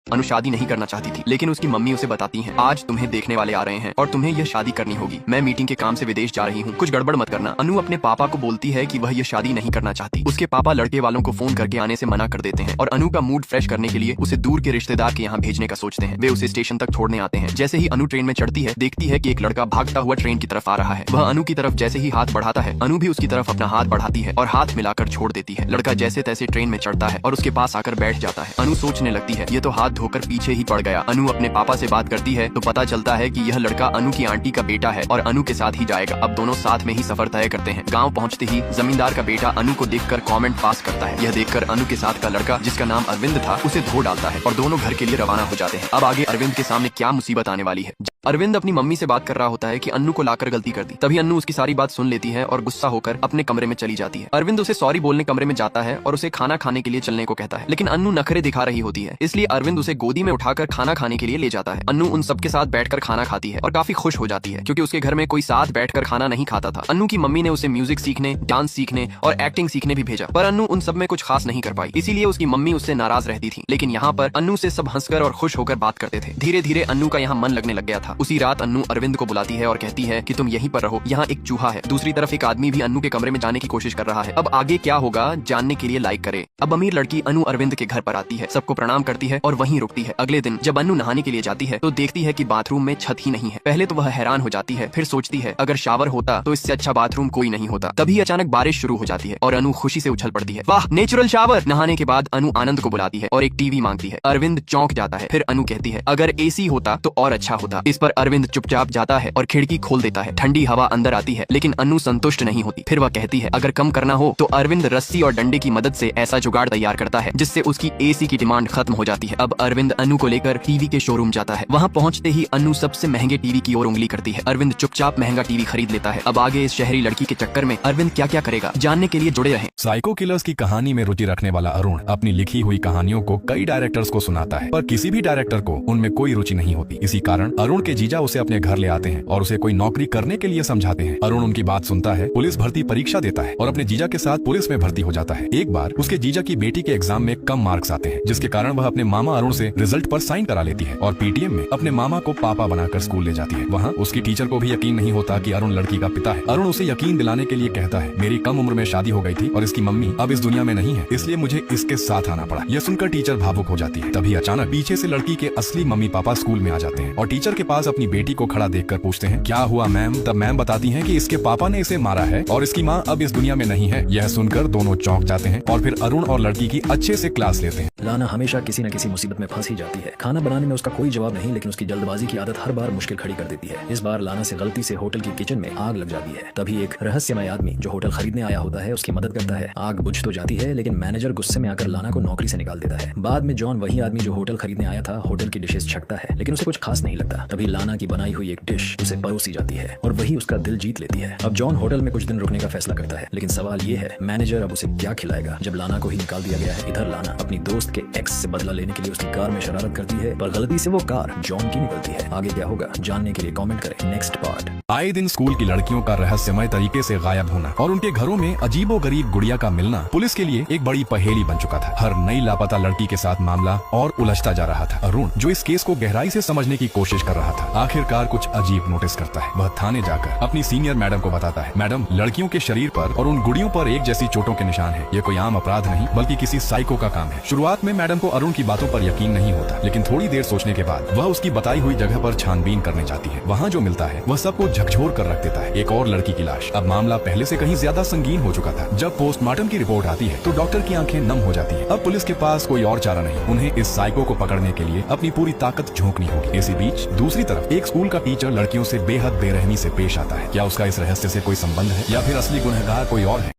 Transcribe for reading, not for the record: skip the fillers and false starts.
अनु शादी नहीं करना चाहती थी, लेकिन उसकी मम्मी उसे बताती हैं, आज तुम्हें देखने वाले आ रहे हैं और तुम्हें यह शादी करनी होगी। मैं मीटिंग के काम से विदेश जा रही हूँ, कुछ गड़बड़ मत करना। अनु अपने पापा को बोलती है कि वह यह शादी नहीं करना चाहती। उसके पापा लड़के वालों को फोन करके आने से मना कर देते हैं और अनु का मूड फ्रेश करने के लिए उसे दूर के रिश्तेदार के यहाँ भेजने का सोचते हैं। वे उसे स्टेशन तक छोड़ने आते हैं। जैसे ही अनु ट्रेन में चढ़ती है, देखती है कि एक लड़का भागता हुआ ट्रेन की तरफ आ रहा है। वह अनु की तरफ जैसे ही हाथ बढ़ाता है, अनु भी उसकी तरफ अपना हाथ बढ़ाती है और हाथ मिलाकर छोड़ देती है। लड़का जैसे तैसे ट्रेन में चढ़ता है और उसके पास आकर बैठ जाता है। अनु सोचने लगती है, ये तो हाथ धोकर पीछे ही पड़ गया। अनु अपने पापा से बात करती है तो पता चलता है कि यह लड़का अनु की आंटी का बेटा है और अनु के साथ ही जाएगा। अब दोनों साथ में ही सफर तय करते हैं। गांव पहुंचते ही जमींदार का बेटा अनु को देखकर कमेंट पास करता है। यह देखकर अनु के साथ का लड़का, जिसका नाम अरविंद था, उसे धो डालता है और दोनों घर के लिए रवाना हो जाते हैं। अब आगे अरविंद के सामने क्या मुसीबत आने वाली है। अरविंद अपनी मम्मी से बात कर रहा होता है कि अन्नू को लाकर गलती कर दी। तभी अन्नू उसकी सारी बात सुन लेती है और गुस्सा होकर अपने कमरे में चली जाती है। अरविंद उसे सॉरी बोलने कमरे में जाता है और उसे खाना खाने के लिए चलने को कहता है, लेकिन अन्नू नखरे दिखा रही होती है। इसलिए अरविंद उसे गोदी में उठाकर खाना खाने के लिए ले जाता है। अन्नू उन सबके साथ बैठकर खाना खाती है और काफी खुश हो जाती है, क्योंकि उसके घर में कोई साथ बैठकर खाना नहीं खाता था। अन्नू की मम्मी ने उसे म्यूजिक सीखने, डांस सीखने और एक्टिंग सीखने भी भेजा, पर अन्नू उन सब में कुछ खास नहीं कर पाई। इसीलिए उसकी मम्मी उससे नाराज रहती थी। लेकिन यहाँ पर अन्नू से सब हंसकर और खुश होकर बात करते थे। धीरे धीरे अन्नू का यहाँ मन लगने लग गया था। उसी रात अन्नू अरविंद को बुलाती है और कहती है कि तुम यहीं पर रहो, यहाँ एक चूहा है। दूसरी तरफ एक आदमी भी अन्नू के कमरे में जाने की कोशिश कर रहा है। अब आगे क्या होगा जानने के लिए लाइक करे। अब अमीर लड़की अनु अरविंद के घर पर आती है, सबको प्रणाम करती है और वहीं रुकती है। अगले दिन जब अनु नहाने के लिए जाती है तो देखती है कि बाथरूम में छत ही नहीं है। पहले तो वह हैरान हो जाती है, फिर सोचती है अगर शावर होता तो इससे अच्छा बाथरूम कोई नहीं होता। तभी अचानक बारिश शुरू हो जाती है और अनु खुशी से उछल पड़ती है, वाह नेचुरल शावर। नहाने के बाद अनु आनंद को बुलाती है और एक टीवी मांगती है। अरविंद चौंक जाता है। फिर अनु कहती है अगर एसी होता तो और अच्छा होता। इस पर अरविंद चुपचाप जाता है और खिड़की खोल देता है। ठंडी हवा अंदर आती है, लेकिन अनु संतुष्ट नहीं होती। फिर वह कहती है अगर कम करना हो तो अरविंद रस्सी और डंडे की मदद से ऐसा जुगाड़ तैयार करता है जिससे उसकी एसी की डिमांड खत्म हो जाती है। अब अरविंद अनु को लेकर टीवी के शोरूम जाता है। वहाँ पहुँचते ही अनु सबसे महंगे टीवी की ओर उंगली करती है। अरविंद चुपचाप महंगा टीवी खरीद लेता है। अब आगे इस शहरी लड़की के चक्कर में अरविंद क्या क्या करेगा, जानने के लिए जुड़े रहें। साइको किलर्स की कहानी में रुचि रखने वाला अरुण अपनी लिखी हुई कहानियों को कई डायरेक्टर्स को सुनाता है, पर किसी भी डायरेक्टर को उनमें कोई रुचि नहीं होती। इसी कारण अरुण के जीजा उसे अपने घर ले आते हैं और उसे कोई नौकरी करने के लिए समझाते हैं। अरुण उनकी बात सुनता है, पुलिस भर्ती परीक्षा देता है और अपने जीजा के साथ पुलिस में भर्ती हो जाता है। एक बार उसके जीजा की बेटी के एग्जाम में कम मार्क्स आते हैं, जिसके कारण वह अपने मामा अरुण से रिजल्ट पर साइन करा लेती है और पीटीएम में अपने मामा को पापा बनाकर स्कूल ले जाती है। वहाँ उसकी टीचर को भी यकीन नहीं होता कि अरुण लड़की का पिता है। अरुण उसे यकीन दिलाने के लिए कहता है, मेरी कम उम्र में शादी हो गई थी और इसकी मम्मी अब इस दुनिया में नहीं है, इसलिए मुझे इसके साथ आना पड़ा। यह सुनकर टीचर भावुक हो जाती है। तभी अचानक पीछे से लड़की के असली मम्मी पापा स्कूल में आ जाते हैं और टीचर के पास अपनी बेटी को खड़ा देखकर पूछते हैं, क्या हुआ मैम? तब मैम बताती हैं कि इसके पापा ने इसे मारा है और इसकी माँ अब इस दुनिया में नहीं है। यह सुनकर दोनों चौंक जाते हैं और फिर अरुण और लड़की की अच्छे से क्लास लेते हैं। लाना हमेशा किसी न किसी मुसीबत में फंस ही जाती है। खाना बनाने में उसका कोई जवाब नहीं, लेकिन उसकी जल्दबाजी की आदत हर बार मुश्किल खड़ी कर देती है। इस बार लाना से गलती से होटल की किचन में आग लग जाती है। तभी एक रहस्यमय आदमी जो होटल खरीदने आया होता है उसकी मदद करता है। आग बुझ तो जाती है, लेकिन मैनेजर गुस्से में आकर लाना को नौकरी से निकाल देता है। बाद में जॉन, वही आदमी जो होटल खरीदने आया था, होटल की डिशेस छकता है, लेकिन उसे कुछ खास नहीं लगता। तभी लाना की बनाई हुई एक डिश उसे परोसी जाती है और वही उसका दिल जीत लेती है। अब जॉन होटल में कुछ दिन रुकने का फैसला करता है, लेकिन सवाल ये है मैनेजर अब उसे क्या खिलाएगा जब लाना को ही निकाल दिया गया है। इधर लाना अपनी दोस्त के एक्स से बदला लेने के लिए उसकी कार में शरारत करती है, पर गलती से वो कार जॉन की निकलती है। आगे क्या होगा जानने के लिए कमेंट करें। Next part. आए दिन स्कूल की लड़कियों का रहस्यमय तरीके से गायब होना और उनके घरों में अजीबोगरीब गुड़िया का मिलना पुलिस के लिए एक बड़ी पहेली बन चुका था। हर नई लापता लड़की के साथ मामला और उलझता जा रहा था। अरुण, जो इस केस को गहराई से समझने की कोशिश कर रहा था, आखिरकार कुछ अजीब नोटिस करता है। वह थाने जाकर अपनी सीनियर मैडम को बताता है, मैडम, लड़कियों के शरीर पर और उन गुड़ियों पर एक जैसी चोटों के निशान है। ये कोई आम अपराध नहीं बल्कि किसी साइको का काम है। शुरुआत में मैडम को अरुण की बातों पर यकीन नहीं होता, लेकिन थोड़ी देर सोचने के बाद वह उसकी बताई हुई जगह पर छानबीन करने जाती है। वहाँ जो मिलता है वह सबको झकझोर कर रख देता है, एक और लड़की की लाश। अब मामला पहले से कहीं ज्यादा संगीन हो चुका था। जब पोस्टमार्टम की रिपोर्ट आती है तो डॉक्टर की आंखें नम हो जाती है। अब पुलिस के पास कोई और चारा नहीं, उन्हें इस साइको को पकड़ने के लिए अपनी पूरी ताकत झोंकनी होगी। इसी बीच दूसरी तरफ एक स्कूल का टीचर लड़कियों से बेहद बेरहमी से पेश आता है। क्या उसका इस रहस्य से कोई संबंध है या फिर असली गुनहगार कोई और है?